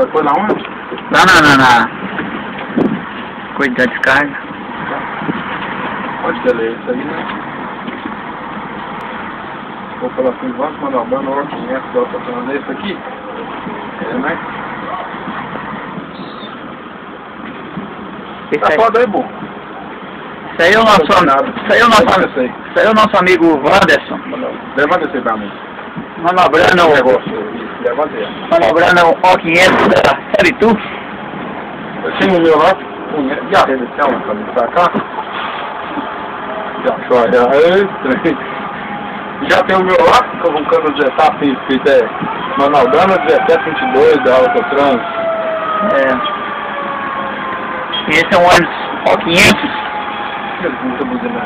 Vai pôr na onde? Lá na coisa da descarga. Onde que ele é isso aí, né? Vou falar assim, vamos manobrando o 500 da estacionando esse aqui? É, né? Tá foda aí, bom. Isso aí é o nosso amigo Wanderson. Levanta esse aí pra mim. Manobrando Levanta aí. o O500 da Série Tu. Eu tenho o meu lá. Já tem uma pra me sacar. Já chora. Já tem o meu lá, convocando de etapa, fiz manobrando 1722 da Autotrans. É. E esse é um ônibus O500. Muito bonito.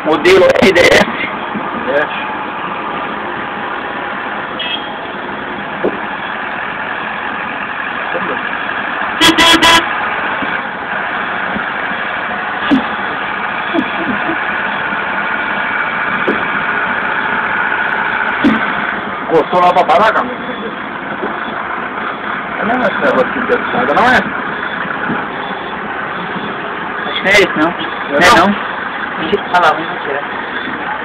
Modelo RDS. Gostou lá pra parar, cara? Não é esse negócio de descarga, não é? Acho que é isso, não? Não? Ah lá, vamos tirar.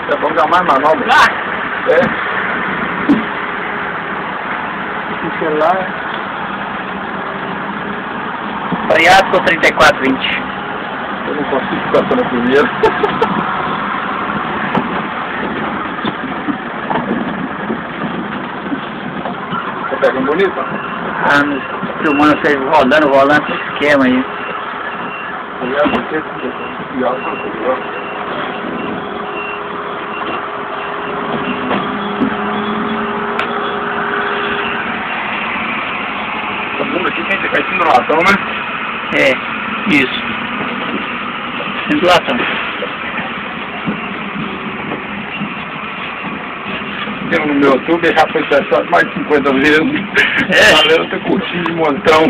É bom dar mais manobra. É. O celular. Variado 3420. Eu não consigo ficar só na primeira. Tá pegando bonito? Filmando vocês rodando o volante, esquema aí. Todo mundo aqui tem que ficar em simulação, né? É, isso. Simulação. Tem no meu YouTube, já foi testado mais de 50 vezes. A galera tá curtindo de montão.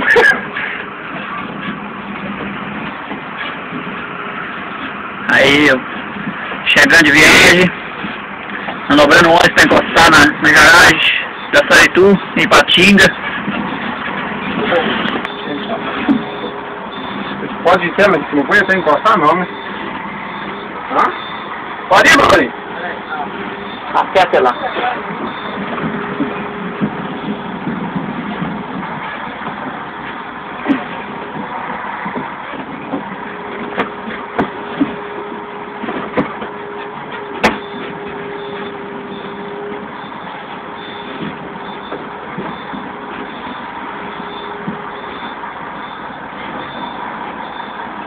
Aí, chegando de viagem, manobrando o ônibus para encostar na garagem da Saraitu, em Patinga. Pode ir, mas não foi até encostar não, né? Hã? Pode ir, Mari? Até lá.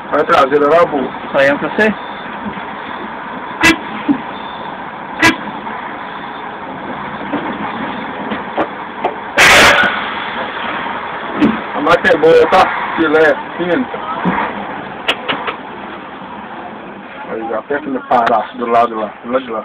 Vai trazer lá o burro. Saiam pra você? A mata é boa, tá? Filé, fino. Aí já aperta no paraço do lado lá, do lado de lá.